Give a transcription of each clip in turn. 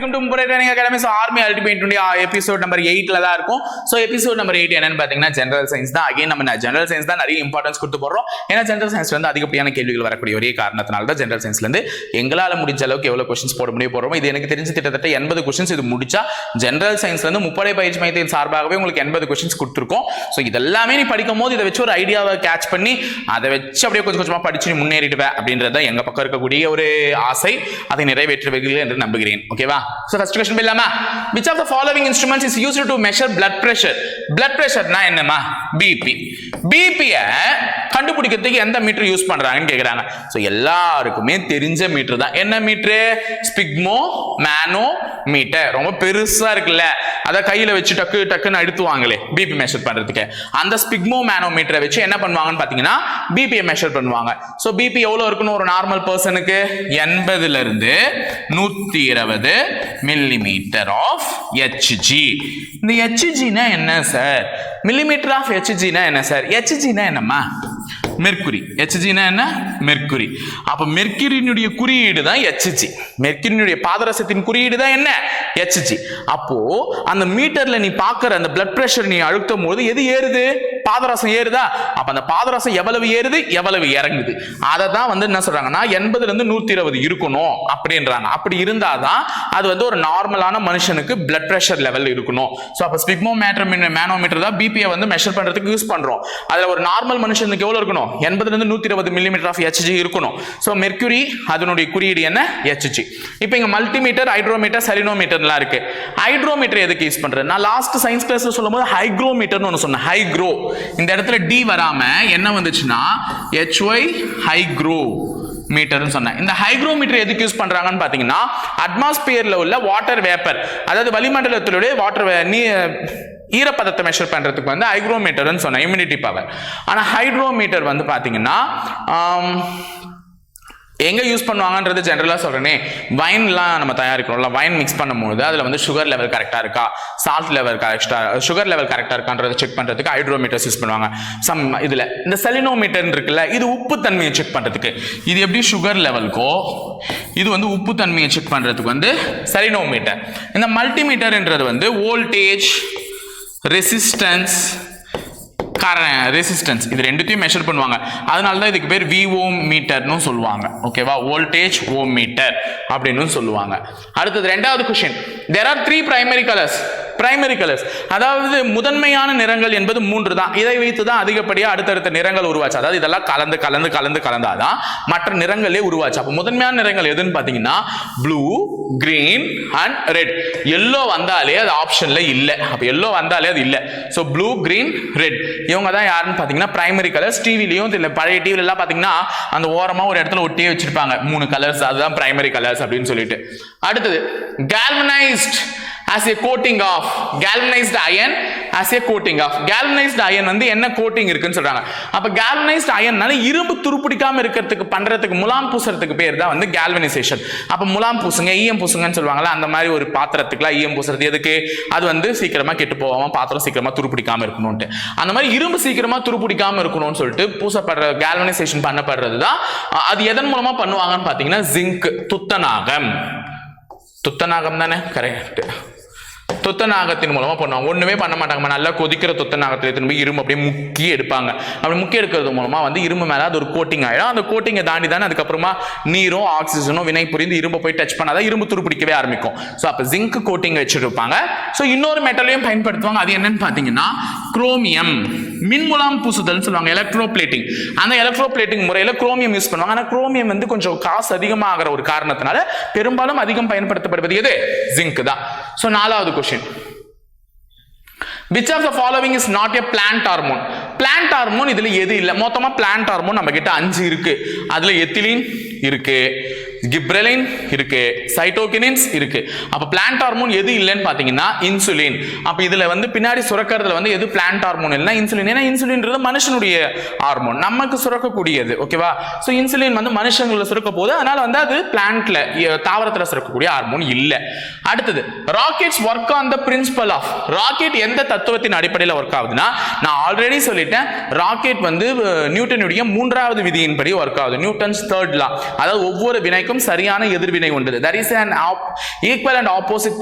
Welcome to Muppadai training academy. So army ultimate episode number 8ல தான் இருக்கும். ஸோ எபிசோட் நம்பர் 8 என்னன்னு பார்த்தீங்கன்னா ஜெனரல் சயின்ஸ் தான். அகைன் நம்ம ஜெனரல் சயின்ஸ் தான் நிறைய இம்பார்ட்டன்ஸ் கொடுத்து போடுறோம். ஏன்னா ஜெனரல் சயின்ஸ்ல வந்து அதிகப்படியான கேள்விகள் வரக்கூடிய ஒரே காரணத்தினால தான் ஜெனரல் சயின்ஸ்ல இருந்து எங்களால் முடிஞ்ச அளவுக்கு எவ்வளவு கொஸ்டின்ஸ் போட முடியும் போடுறோம். இது எனக்கு தெரிஞ்சு கிட்டத்தட்ட 80 கொஸ்டின்ஸ் இது முடிச்சா ஜெனரல் சயின்ஸ்ல இருந்து முப்படை பயிற்சி மையத்தின் சார்பாகவே உங்களுக்கு 80 கொஸ்டின்ஸ் கொடுத்துருக்கோம். ஸோ இதெல்லாமே நீ படிக்கும் போது இதை வச்சு ஒரு ஐடியாவை கேட்ச் பண்ணி அதை வச்சு அப்படியே கொஞ்சம் கொஞ்சமா படிச்சு நீ முன்னேறிடுவேன் அப்படின்றத எங்க பக்கம் இருக்கக்கூடிய ஒரு ஆசை. அதை நிறைவேற்றுவீர்கள் என்று நம்புகிறேன். ஓகேவா? So first question இல்லாம which of the following instruments is used to measure blood pressure? blood pressure னா என்னமா? BP. BP கண்டுபிடிக்கிறதுக்கு எந்த மீட்டர் யூஸ் பண்றாங்கன்னு கேக்குறாங்க. சோ எல்லாருக்குமே தெரிஞ்ச மீட்டர் தான். என்ன மீட்டர்? ஸ்பிக்மோ மேனோ மீட்டர். ரொம்ப பெருசா இருக்குல்ல, அத கையில வச்சு டக்கு டக்குன்னு அழுத்துவாங்களே பிபி மெஷர் பண்றதுக்கு. அந்த ஸ்பிக்மோ மேனோ மீட்டரை வச்சு என்ன பண்ணுவாங்கன்னு பாத்தீங்கன்னா பிபி மெஷர் பண்ணுவாங்க. சோ பிபி எவ்வளவு இருக்குன்னு ஒரு நார்மல் பர்சனுக்கு 80ல இருந்து 120 மில்லிமீட்டர் ஆஃப் HG. இந்த HG னா என்ன சார்? மில்லிமீட்டர் ஆஃப் HG னா என்ன சார்? HG னா என்னம்மா? மெர்க்குரி. HG னா என்ன? மெர்க்குரி. அப்ப மெர்க்குரியினுடைய குறியீடு தான் HG. மெர்க்குரியினுடைய பாதரசத்தின் குறியீடு தான் என்ன? HG. அப்போ அந்த மீட்டர்ல நீ பாக்குற அந்த blood pressure நீ அழுத்தும் போது எது ஏறுது? பாதரசம் ஏறுதா? அப்ப அந்த பாதரசம் எவ்வளவு ஏறுது எவ்வளவு இறங்குது அதை தான் வந்து என்ன சொல்றாங்கன்னா 80ல இருந்து 120 இருக்கணும் அப்படின்றாங்க. அப்படி இருந்தாதான் அது வந்து ஒரு நார்மலான மனுஷனுக்கு blood pressure லெவல் இருக்கணும். சோ அப்ப ஸ்பிக்மோமீட்டர் மேனோமீட்டர் தான் பிபியை வந்து மெஷர் பண்றதுக்கு யூஸ் பண்றோம். அதுல ஒரு நார்மல் மனுஷனுக்கு எவ்வளவு இருக்கணும்? 80ல இருந்து 120 மில்லிமீட்டர் ஆஃப் HG இருக்கணும். சோ மெர்க்குரி அதனுடைய குறியீடு என்ன? HG. இப்போ இங்க மல்டிமீட்டர், ஹைட்ரோமீட்டர், செலினோமீட்டர்லாம் இருக்கு. ஹைட்ரோமீட்டர் எதுக்கு யூஸ் பண்றது? நான் லாஸ்ட் சயின்ஸ் கிளாஸ்ல சொல்லும்போது ஹைக்ரோமீட்டர்னு ஒன்னு சொன்னேன். ஹைக்ரோ இந்த இடத்துல டி வராம என்ன வந்துச்சுன்னா HY ஹைக்ரோ மீட்டர்னு சொன்னேன். இந்த ஹைக்ரோமீட்டர் எதுக்கு யூஸ் பண்றாங்கன்னு பாத்தீங்கன்னா அட்மாஸ்பியர்ல உள்ள வாட்டர் வேப்பர், அதாவது வளிமண்டலத்திலுடைய வாட்டர் ஈரப்பதத்தை மெஷர் பண்றதுக்கு வந்து ஹைக்ரோமீட்டர்னு சொன்னேன், இம்யூனிட்டி பவர். ஆனா ஹைட்ரோமீட்டர் வந்து பாத்தீங்கன்னா எங்க யூஸ் பண்ணுவாங்கன்றது ஜெனரலா சொல்றேனே, வைன்லாம் நம்ம தயாரிக்கிறோம்ல, வைன் மிக்ஸ் பண்ணும்போது அதுல வந்து சுகர் லெவல் கரெக்டா இருக்கா, சால்ட் லெவல் கரெக்டா, சுகர் லெவல் கரெக்டா இருக்கான்றதை செக் பண்றதுக்கு ஹைட்ரோமீட்டர்ஸ் யூஸ் பண்ணுவாங்க. சம் இதுல இந்த செலினோமீட்டர் இருக்குல்ல, இது உப்பு தன்மையை செக் பண்றதுக்கு. இது எப்படி சுகர் லெவலுக்கோ இது வந்து உப்பு தன்மையை செக் பண்றதுக்கு வந்து செலினோமீட்டர். இந்த மல்டிமீட்டர்ன்றது வந்து வோல்டேஜ், ரெசிஸ்டன்ஸ், ரெசிஸ்டன்ஸ் இது ரெண்டுத்தையும் மெஷர் பண்ணுவாங்க. அதனால தான் இதுக்கு பேர் விஓம் மீட்டர்னு சொல்லுவாங்க. ஓகேவா? வோல்டேஜ் ஓம் மீட்டர் அப்படின்னு சொல்லுவாங்க. அடுத்தது ரெண்டாவது question. there are 3 primary colors. Primary colours அதாவது முதன்மையான நிறங்கள் என்பது 3 தான். இதை வைத்து தான் அதிகப்படியாக அடுத்தடுத்த நிறங்கள் உருவாச்சு. அதாவது இதெல்லாம் கலந்து கலந்து கலந்து கலந்தாதான் மற்ற நிறங்களே உருவாச்சு. அப்போ முதன்மையான நிறங்கள் எதுன்னு பார்த்தீங்கன்னா blue, green and red. Yellow வந்தாலே அது ஆப்ஷன்ல இல்லை. அப்போ எல்லோ வந்தாலே அது இல்லை. ஸோ ப்ளூ, கிரீன், ரெட் இவங்க தான் யாருன்னு பார்த்தீங்கன்னா பிரைமரி கலர்ஸ். டிவிலையும் இல்லை, பழைய டிவில எல்லாம் பார்த்தீங்கன்னா அந்த ஓரமாக ஒரு இடத்துல ஒட்டியே வச்சிருப்பாங்க 3 கலர்ஸ், அதுதான் பிரைமரி கலர்ஸ் அப்படின்னு சொல்லிட்டு. அடுத்தது galvanized as a coating of, galvanized iron as a coating of. galvanized iron வந்து என்ன கோட்டிங் இருக்குன்னு சொல்றாங்க. அப்ப galvanized ironனால இரும்பு துருப்பிடிக்காம இருக்கிறதுக்கு பண்றதுக்கு முலாம் பூசறதுக்கு பேர் தான் வந்து galvanization. அப்ப முலாம் பூசுங்க, ஈயம் பூசுங்கன்னு சொல்லுவாங்கல்ல, அந்த மாதிரி ஒரு பாத்திரத்துக்குலாம் ஈயம் பூசுறது எதுக்கு? அது வந்து சீக்கிரமா கெட்டு போகாம பாத்திரம் சீக்கிரமா துருப்பிடிக்காம இருக்கணும்ட்டு. அந்த மாதிரி இரும்பு சீக்கிரமா துருப்பிடிக்காம இருக்கணும்னு சொல்லிட்டு பூசப்படுற galvanization பண்ணப்படுறது தான். அது எதன் மூலமா பண்ணுவாங்கன்னு பாத்தீங்கன்னா ஜிங்க், துத்தநாகம். துத்தநாகம் தானே கரெக்ட். துத்தநாகத்தின் மூலமா பண்ணுவாங்க. ஒண்ணுமே பண்ண மாட்டாங்க, நல்லா கொதிக்கிற துத்தநாகத்துல திரும்பி இரும்பு அப்படியே முக்கி எடுப்பாங்க. அப்படி முக்கி எடுக்கிறது மூலமா வந்து இரும்பு மேல அது ஒரு கோட்டிங் ஆயிடும். அந்த கோட்டிங்கை தாண்டி தானே அதுக்கப்புறமா நீரும் ஆக்சிஜனும் வினை புரிந்து இரும்பு போய் டச் பண்ணாதான் இரும்பு துருப்பிடிக்கவே ஆரம்பிக்கும். ஸோ அப்ப ஜிங்க் கோட்டிங் வச்சிருப்பாங்க. ஸோ இன்னொரு மெட்டலையும் பயன்படுத்துவாங்க. அது என்னன்னு பாத்தீங்கன்னா குரோமியம். மின்முலாம் பூசுதல் சொல்லுவாங்க, எலக்ட்ரோ பிளேட்டிங். அந்த எலக்ட்ரோ பிளேட்டிங் முறையில குரோமியம் யூஸ் பண்ணுவாங்க. ஆனா குரோமியம் வந்து கொஞ்சம் காசு அதிகமாகிற ஒரு காரணத்தினால பெரும்பாலும் அதிகம் பயன்படுத்தப்படுவது எது? ஜிங்க் தான். ஸோ 4வது question. which of the following is not a plant hormone? plant hormone இதுல எது இல்ல? மொத்தமா plant hormone நம்ம கிட்ட 5 இருக்கு. அதுல எத்திலீன் இருக்கு, கிப்ரெலின் இருக்கு, சைட்டோகினின்ஸ் இருக்கு. அப்ப பிளான்ட் ஹார்மோன் எது இல்லைன்னு பாத்தீங்கன்னா இன்சுலின். அப்ப இதுல வந்து பின்னாடி சுரக்கிறதுல வந்து எது பிளான்ட் ஹார்மோன் இல்லைன்னா இன்சுலின். ஏன்னா இன்சுலின்றது மனுஷனுடைய ஹார்மோன், நமக்கு சுரக்கக்கூடியது. ஓகேவா? சோ இன்சுலின் வந்து மனுஷங்களை சுரக்க போகுது, அதனால வந்து அது பிளான்ட்ல தாவரத்துல சுரக்கக்கூடிய ஹார்மோன் இல்ல. அடுத்தது rockets work on the principle of. Rocket எந்த தத்துவத்தின் அடிப்படையில் ஒர்க் ஆகுதுன்னா, நான் ஆல்ரெடி சொல்லிட்டேன், ராக்கெட் வந்து நியூட்டனுடைய 3வது விதியின்படி ஒர்க் ஆகுது. நியூட்டன்ஸ் 3rd லா. அதாவது ஒவ்வொரு வினைக்கும் வினைக்கும் சரியான எதிர்வினை உண்டு. there is an equal and opposite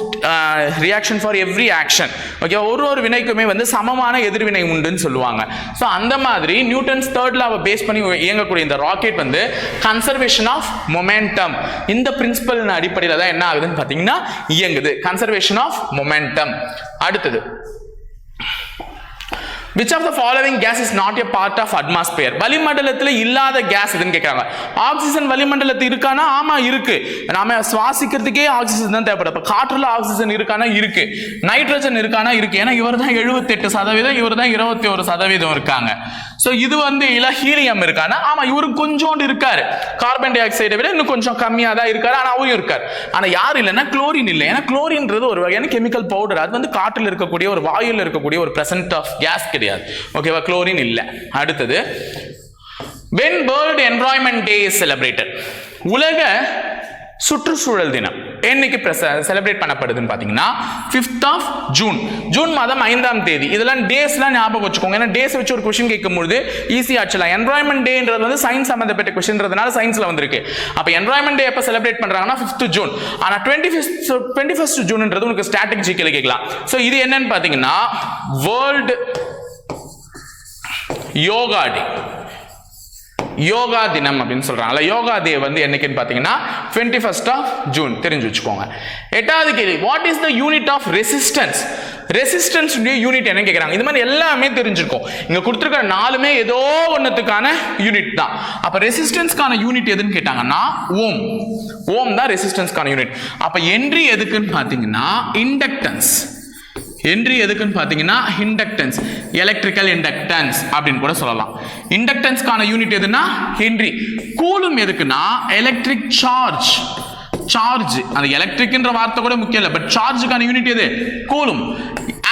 reaction for every action. Okay, ஒரு வினைக்குமே வந்து சமமான எதிர்வினை உண்டுன்னு சொல்லுவாங்க. ஸோ அந்த மாதிரி நியூட்டன்ஸ் தேர்ட் லாவை பேஸ் பண்ணி இயங்கக்கூடிய இந்த ராக்கெட் வந்து கன்சர்வேஷன் ஆஃப் மொமெண்டம் இந்த பிரின்சிபல் அடிப்படையில் தான் என்ன ஆகுதுன்னு பார்த்தீங்கன்னா இயங்குது. Conservation of momentum. அடுத்தது, which of the following gas is not a part of atmosphere? வளிமண்டலத்துல இல்லாத கேஸ் எதுன்னு கேக்குறாங்க. ஆக்சிஜன் வளிமண்டலத்துல இருக்கானா? ஆமா இருக்கு. நாம சுவாசிக்கிறதுக்கே ஆக்சிஜன் தான் தேவைப்படுது. அப்ப காற்றுல ஆக்சிஜன் இருக்கானா? இருக்கு. நைட்ரஜன் இருக்கானா? இருக்கு. ஏன்னா இவர் தான் 78%, இவர் தான் 21% இருக்காங்க. சோ இது வந்து இல்ல ஹீலியம் இருக்கானா? ஆமா இவரு கொஞ்சோண்டு இருக்காரு. கார்பன் டை ஆக்சைடை விட இன்னும் கொஞ்சம் கம்மியா தான் இருக்காரு. ஆனா அவரும் இருக்காரு. ஆனா யார் இல்லைன்னா குளோரின் இல்லை. ஏன்னா குளோரின்றது ஒரு வகையான கெமிக்கல் பவுடர். அது வந்து காற்றில் இருக்கக்கூடிய ஒரு வாயுல இருக்கக்கூடிய ஒரு பிரசன்ட் ஆஃப் கேஸ் கிடையாது. ஓகேவா, குளோரின் இல்ல. அடுத்தது, when world environment day is celebrated, உலக சுற்றுச்சூழல் தினம் என்னைக்கு செலிப்ரேட் பண்ணப்படுதுன்னு பாத்தீங்கன்னா 5th of June, ஜூன் மாதம் 5ஆம் தேதி. இதெல்லாம் டேஸ்லாம் ஞாபகம் வச்சுக்கோங்க. ஏன்னா டேஸ் வச்சு ஒரு கொஸ்டின் கேட்கும்போது ஈஸியா ஆச்சலாம். என்வாயன்மெண்ட் டேன்றது வந்து சயின்ஸ் சம்பந்தப்பட்ட கொஸ்டின்றதுனால சயின்ஸ்ல வந்திருக்கு. அப்ப என்வாயன்மெண்ட் டே எப்ப செலிப்ரேட் பண்றாங்கன்னா 5th June. ஆனா 21st ஜூன்ன்றது உங்களுக்கு ஸ்டாட்டிக் ஜிகேல கேட்கலாம். சோ இது என்னன்னு பாத்தீங்கன்னா வேர்ல்ட் யோகா டே, யோகா தினம் அப்படின்னு சொல்றாங்க. யோகா டே வந்து என்னைக்குன்னு பாத்தீங்கன்னா 21st of June. தெரிஞ்சு வச்சுக்கோங்க. 8வது கேள்வி, what is the unit of resistance? Resistance unit என்ன கேக்குறாங்க. இது மாதிரி எல்லாமே தெரிஞ்சிருக்கும். இங்க கொடுத்திருக்கிற 4மே ஏதோ ஒண்ணுத்துக்கான யூனிட் தான். அப்ப ரெசிஸ்டன்ஸ்க்கான யூனிட் எதுன்னு கேட்டாங்கன்னா ஓம். ஓம் தான் ரெசிஸ்டன்ஸ்க்கான யூனிட். அப்ப ஹென்றி எதுக்குன்னு பாத்தீங்கன்னா இண்டக்டன்ஸ். ஹென்றி எதுக்குன்னு பாத்தீங்கன்னா இண்டக்டன்ஸ், எலக்ட்ரிக்கல் இண்டக்டன்ஸ் அப்படின்னு கூட சொல்லலாம். இண்டக்டன்ஸ்க்கான யூனிட் எதுனா ஹென்றி. கூலும் எதுக்குன்னா எலக்ட்ரிக் சார்ஜ். சார்ஜ் அந்த எலக்ட்ரிக்ன்ற வார்த்தை கூட முக்கியம் இல்லை, பட் சார்ஜுக்கான யூனிட் எது? கூலும்.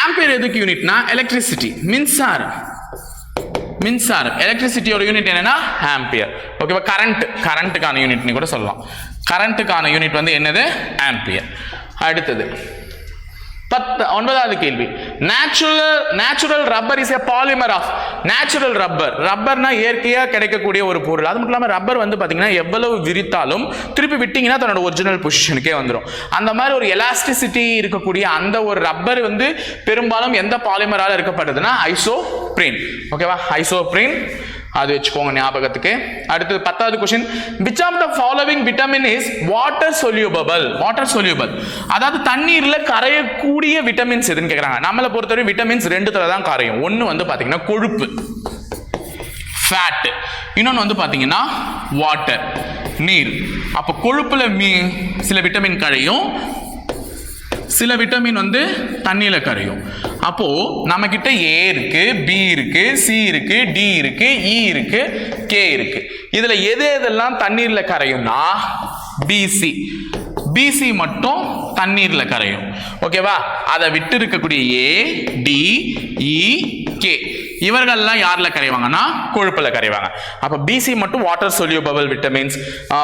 ஆம்பியர் எதுக்கு யூனிட்னா எலக்ட்ரிசிட்டி, மின்சாரம். மின்சாரம் எலக்ட்ரிசிட்டியோட யூனிட் என்னன்னா ஆம்பியர். ஓகேவா, கரண்ட்டுக்கான யூனிட்னு கூட சொல்லலாம். கரண்ட்டுக்கான யூனிட் வந்து என்னது? ஆம்பியர். அடுத்தது 9வது கேள்வி, natural rubber is a polymer of. Natural rubber, ரப்பர்னா இயற்கையா கிடைக்கக்கூடிய ஒரு பொருள். அது மட்டும் இல்லாம ரப்பர் வந்து பாத்தீங்கன்னா எவ்வளவு விரித்தாலும் திருப்பி விட்டீங்கன்னா தன்னோட ஒரிஜினல் பொசிஷனுக்கே வந்துடும். அந்த மாதிரி ஒரு எலாஸ்டிசிட்டி இருக்கக்கூடிய அந்த ஒரு ரப்பர் வந்து பெரும்பாலும் எந்த பாலிமரால இருக்கப்பட்டதுன்னா ஐசோப்ரீன். ஓகேவா, ஐசோப்ரீன் அது வச்சுக்கோங்க ஞாபகத்துக்கு. அடுத்து 10வது question, which of the following vitamin is water soluble? water soluble அதாவது தண்ணீர்ல கரையக்கூடிய விட்டமின்ஸ் எதுன்னு கேக்குறாங்க. நம்மள பொறுத்தவரை விட்டமின்ஸ் 2 தர தான் கரையும். ஒன்னு வந்து பாத்தீங்கன்னா கொழுப்பு, ஃபேட். இன்னொன்னு வந்து பாத்தீங்கன்னா வாட்டர், நீர். அப்ப கொழுப்புல சில விட்டமின் கரையும், சில விட்டமின் வந்து தண்ணியில கரையும். அப்போ நம்ம கிட்ட A இருக்கு, B இருக்கு, C இருக்கு, D இருக்கு, E இருக்கு, K இருக்கு. இதுல எதெல்லாம் தண்ணீர்ல கரையும்னா BC. BC மட்டும் தண்ணீர்ல கரையும். ஓகேவா, அதை விட்டு இருக்கக்கூடிய A, D, E, K இவர்கள்லாம் யார்ல கரைவாங்கன்னா கொழுப்புல கரைவாங்க. அப்ப BC மட்டும் water soluble vitamins,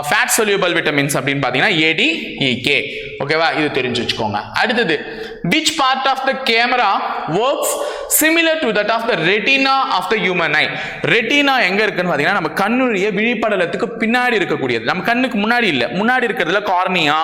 fat soluble vitamins அப்படின்னு பாத்தீங்கன்னா AD, EK. ஓகேவா, இது தெரிஞ்சு வச்சுக்கோங்க. அடுத்தது, which part of the camera works similar to that of the retina of the human eye? retina எங்க இருக்குன்னு பாத்தீங்கன்னா நம்ம கண்ணுடைய விழிப்படலத்துக்கு பின்னாடி இருக்கக்கூடியது. நம்ம கண்ணுக்கு முன்னாடி இல்ல, முன்னாடி இருக்கிறதுல கார்னியா,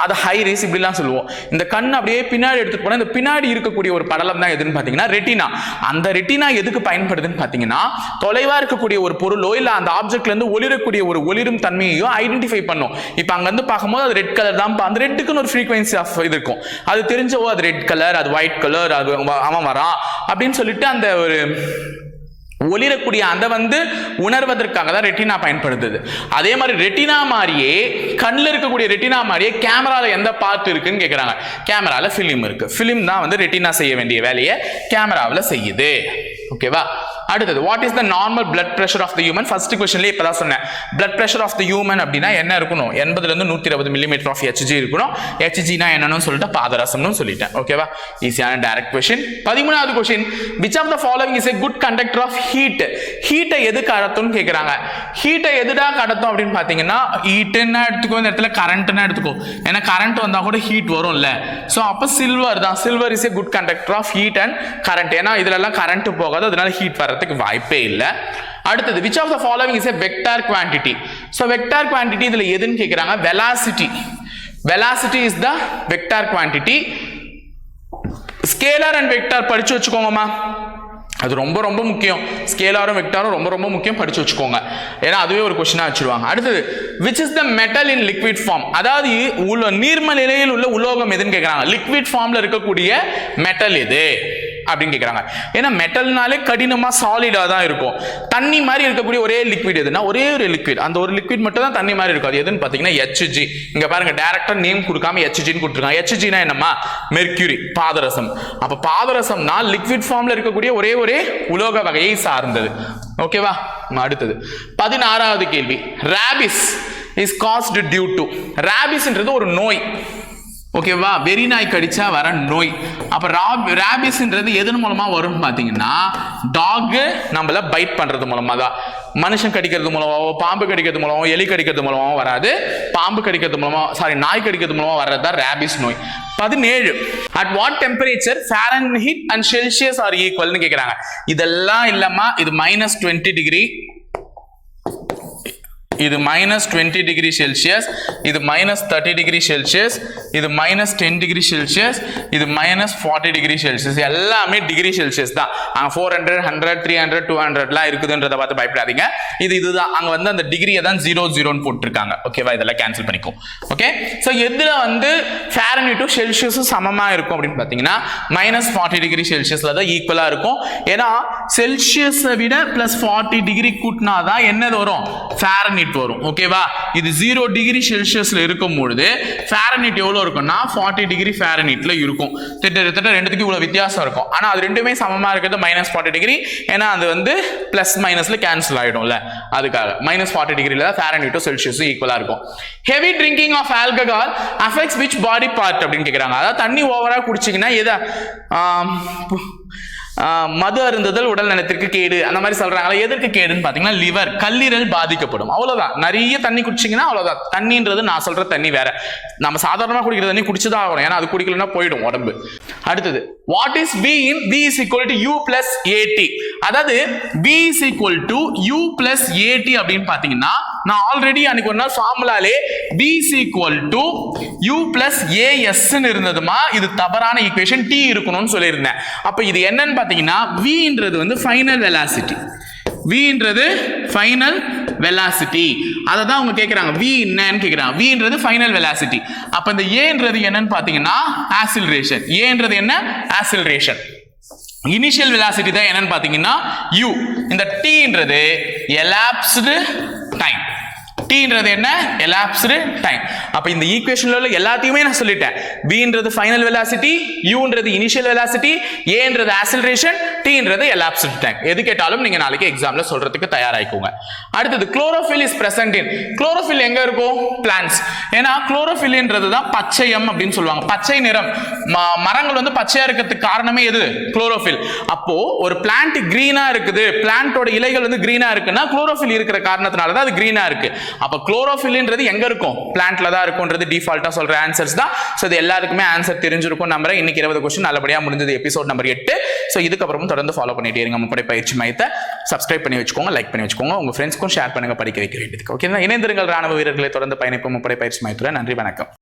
அது ஹைரிஸ் இப்படிலாம் சொல்லுவோம். இந்த கண் அப்படியே பின்னாடி எடுத்துட்டு போனா இந்த பின்னாடி இருக்கக்கூடிய ஒரு படலம் தான் எதுன்னு பாத்தீங்கன்னா ரெட்டினா. அந்த ரெட்டினா எதுக்கு பயன்படுதுன்னு பாத்தீங்கன்னா தொலைவா இருக்கக்கூடிய ஒரு பொருளோ இல்ல அந்த ஆப்ஜெக்ட்ல இருந்து ஒளிரக்கூடிய ஒரு ஒளிரும் தன்மையோ ஐடென்டிஃபை பண்ணும். இப்ப அங்க இருந்து பார்க்கும்போது அது ரெட் கலர் தான், அந்த ரெட்டுக்குன்னு ஒரு ஃப்ரீக்வன்சி ஆஃப் இது இருக்கும். அது தெரிஞ்சவோ அது ரெட் கலர், அது ஒயிட் கலர், அது அவன் வரான் அப்படின்னு சொல்லிட்டு அந்த ஒரு ஒளிரக்கூடிய அந்த வந்து உணர்வதற்காக தான் ரெட்டினா பயன்படுத்துது. அதே மாதிரி ரெட்டினா மாதிரியே கண்ணில் இருக்கக்கூடிய ரெட்டினா மாதிரியே கேமரால எந்த பார்ட் இருக்குன்னு கேட்குறாங்க. கேமரால ஃபிலிம் இருக்கு. ஃபிலிம் தான் வந்து ரெட்டினா செய்ய வேண்டிய வேலையை கேமராவில் செய்யுது. ஓகேவா, அடுத்தது, what is the normal blood pressure of the human? First क्वेश्चनலயே இப்பதான் சொன்னேன். Blood pressure of the human அப்படின்னா என்ன இருக்கணும்? 80 ல இருந்து 120 மில்லிமீட்டர் ஆஃப் HG இருக்கணும். HG னா என்னன்னு சொல்லிட்டு பாதரசம்னு சொல்லிட்டேன். ஓகேவா, ஈஸியான டைரக்ட் क्वेश्चन. 13வது question, which of the following is a good conductor of heat? ஹீட்டை எது கடத்தும்னு கேக்குறாங்க. ஹீட்டை எதுடா கடத்தும் அப்படின்னு பாத்தீங்கன்னா ஹீட்னா எடுத்துக்கோ, இந்த இடத்துல கரண்ட்னா எடுத்துக்கோ. ஏன்னா கரண்ட் வந்தா கூட ஹீட் வரும்ல. சோ அப்ப சில்வர் தான். Silver is a good conductor of heat and current. ஏன்னா இதுல எல்லாம் கரண்ட் போகாது, அதனால ஹீட் வரதுக்கு வாய்ப்பே இல்லை. அடுத்தது, which of the following is a vector quantity? So vector quantity இதுல எதுன்னு கேக்குறாங்க? velocity. Velocity is the vector quantity. Scalar and vector படிச்சு வச்சுக்கோங்கம்மா. அது ரொம்ப ரொம்ப முக்கியம். ஸ்கேலாரும் வெக்டாரும் ரொம்ப ரொம்ப முக்கியம், படிச்சு வச்சுக்கோங்க. ஏன்னா அதுவே ஒரு क्वेश्चनா வச்சிருவாங்க. அடுத்து which is the metal in liquid form? அதாவது நீர்ம நிலையில் உள்ள உலோகம் எதுன்னு கேக்குறாங்க. லிக்விட் ஃபார்ம்ல இருக்கக்கூடிய மெட்டல் எது அப்படின்னு கேக்குறாங்க. ஏன்னா மெட்டல்னாலே கடினமா சாலிடா தான் இருக்கும். தண்ணி மாதிரி இருக்கக்கூடிய ஒரே லிக்விட் எதுனா ஒரே ஒரு லிக்விட், அந்த ஒரு லிக்விட் மட்டும் தான் தண்ணி மாதிரி இருக்கும். அது எதுன்னு பாத்தீங்கன்னா HG. இங்க பாருங்க டைரக்டா நேம் கொடுக்காம HGன்னு கொடுத்துருக்காங்க. HGனா என்னமா? மெர்க்யூரி, பாதரசம். அப்ப பாதரசம்னா லிக்விட் ஃபார்ம்ல இருக்கக்கூடிய ஒரே ஒரே உலோக வகையை சார்ந்தது. ஓகேவா? அடுத்தது 16வது கேள்வி. Rabies is caused due to. ராபிஸ்ன்றது ஒரு நோய். ஓகேவா? வெறி நாய் கடிச்சா வர நோய். அப்ப ராபிஸ்ன்றது எதன் மூலமா வரும் பாத்தீங்கன்னா, டாக் நம்மள பைட் பண்றது மூலமா தான். மனுஷன் கடிக்கிறது மூலமாவோ, பாம்பு கடிக்கிறது மூலமாவோ, எலி கடிக்கிறது மூலமாவோ வராது. பாம்பு கடிக்கிறது மூலமா, நாய் கடிக்கிறது மூலமா வர்றதுதான் ராபிஸ் நோய். 17. at what temperature Fahrenheit and Celsius are equal னு கேக்குறாங்க. இதெல்லாம் இல்லம்மா, இது -20 டிகிரி, இது -20 டிகிரி செல்சியஸ், இது -30 டிகிரி செல்சியஸ், இது -10 டிகிரி செல்சியஸ், இது -40 டிகிரி செல்சியஸ். எல்லாமே டிகிரி செல்சியஸ் தான். அங்க 400, 100, 300, 200லாம் இருக்குதுன்றத பார்த்து பயப்படாதீங்க. இதுதான் அங்க வந்து அந்த டிகிரியை தான் 00ன்னு போட்டுருக்காங்க. ஓகேவா? இதெல்லாம் கேன்சல் பண்ணிக்கோ. ஓகே, சோ எதுல வந்து ஃபாரன்ஹீட்டும் செல்சியஸும் சமமா இருக்கும் அப்படின்னு பாத்தீங்கன்னா -40 டிகிரி செல்சியஸ்ல தான் ஈக்குவலா இருக்கும். ஏன்னா செல்சியஸை விட +40 டிகிரி கூட்டினாதான் என்னது வரும்? ஃபாரன்ஹீட் வரும். ஓகேவா? இது 0 டிகிரி செல்சியஸ்ல இருக்கும் பொழுது ஃபாரன்ஹீட் எவ்வளவு இருக்கும்னா 40 டிகிரி ஃபாரன்ஹீட்ல இருக்கும். கிட்டத்தட்ட ரெண்டுத்துக்கு இவ்வளவு வித்தியாசம் இருக்கும். ஆனா அது ரெண்டுமே சமமா இருக்கிறது -40 டிகிரி. ஏன்னா அது வந்து பிளஸ் மைனஸ்ல கேன்சல் ஆயிடும்ல, அதுக்காக -40 டிகிரில தான் ஃபாரன்ஹீட்டும் செல்சியஸும் ஈக்குவலா இருக்கும். Heavy drinking of alcohol affects which body part அப்படின்னு கேக்குறாங்க. அதாவது தண்ணி ஓவரா குடிச்சீங்கன்னா எதை மது அருந்துதல் உடல் நலத்திற்கு கேடு அந்த மாதிரி சொல்றாங்களா? எதற்கு கேடுன்னு பாத்தீங்கன்னா லிவர், கல்லீரல் பாதிக்கப்படும். அவ்வளவுதான். நிறைய தண்ணி குடிச்சீங்கன்னா அவ்வளவுதான். தண்ணின்றது நான் சொல்ற தண்ணி வேற. நம்ம சாதாரணமா குடிக்கிற தண்ணி குடிச்சுதான் ஆகணும். ஏன்னா அது குடிக்கலன்னா போயிடும் உடம்பு. அடுத்தது what is V in V is equal to U plus AT. அதாவது V is equal to U plus AT அப்படின்னு பாத்தீங்கன்னா, நான் ஆல்ரெடி அன்னைக்கு ஒரு நாள் ஃபார்முலாலே V is equal to U plus AS ன்னு இருந்ததுமா. இது தவறான ஈக்குவேஷன், T இருக்கணும்னு சொல்லியிருந்தேன். அப்ப இது என்னன்னு பாத்தீங்கன்னா V ன்றது வந்து ஃபைனல் வெலாசிட்டி. V ன்றது ஃபைனல் வெலாசிட்டி. அதை தான் அவங்க கேட்குறாங்க. V என்னன்னு கேட்குறாங்க. V ன்றது ஃபைனல் வெலாசிட்டி. அப்போ இந்த A ன்றது என்னன்னு பார்த்தீங்கன்னா ஆக்சிலரேஷன். A ன்றது என்ன? ஆக்சிலரேஷன். இனிஷியல் வெலாசிட்டி தான் என்னன்னு பார்த்தீங்கன்னா U. இந்த T ன்றது எலாப்ஸ்டு டைம். T ன்றது என்ன? Elapsed time. அப்ப இந்த ஈக்குவேஷன்ல உள்ள எல்லாத்தையுமே நான் சொல்லிட்டேன். V ன்றது ஃபைனல் வெலாசிட்டி, U ன்றது இனிஷியல் வெலாசிட்டி, A ன்றது ஆக்சிலரேஷன், T ன்றது எலாப்ஸ்டு டைம். எது கேட்டாலும் நீங்க நாளைக்கு எக்ஸாம்ல சொல்றதுக்கு தயாராயிக்கோங்க. அடுத்தது chlorophyll is present in. Chlorophyll எங்க இருக்கும்? பிளான்ட்ஸ். ஏன்னா குளோரோஃபில்ன்றது தான் பச்சையம் அப்படின்னு சொல்லுவாங்க. பச்சை நிறம். மரங்கள் வந்து பச்சையா இருக்கிறதுக்கு காரணமே எது? குளோரோஃபில். அப்போ ஒரு பிளான்ட் கிரீனா இருக்குது, பிளான்ட்டோட இலைகள் வந்து கிரீனா இருக்குன்னா குளோரோஃபில் இருக்கிற காரணத்தினால தான் அது கிரீனா இருக்கு. அப்ப குளோரோஃபில்ன்றது எங்க இருக்கும்? பிளான்ட்ல தான் இருக்கும்ன்றது டிஃபால்ட்டா சொல்ற ஆன்சர்ஸ் தான். சோ இது எல்லாருக்குமே ஆன்சர் தெரிஞ்சிருக்கும் நம்புறேன். இன்னைக்கு 20 क्वेश्चन நல்லபடியா முடிஞ்சது. Episode number 8. சோ இதுக்கு அப்புறமும் தொடர்ந்து ஃபாலோ பண்ணிட்டே இருங்க. முப்படை பயிற்சி மையத்தை சப்ஸ்கிரைப் பண்ணி வச்சுக்கோங்க, லைக் பண்ணி வச்சுக்கோங்க, உங்க ஃப்ரெண்ட்ஸ்க்கும் ஷேர் பண்ணுங்க, படிக்க வைக்க வேண்டியதுக்கு. ஓகே, இணைந்திருங்கள் ராணுவ வீரர்களை. தொடர்ந்து பயணிப்போம் முப்படை பயிற்சி மையத்துல. நன்றி, வணக்கம்.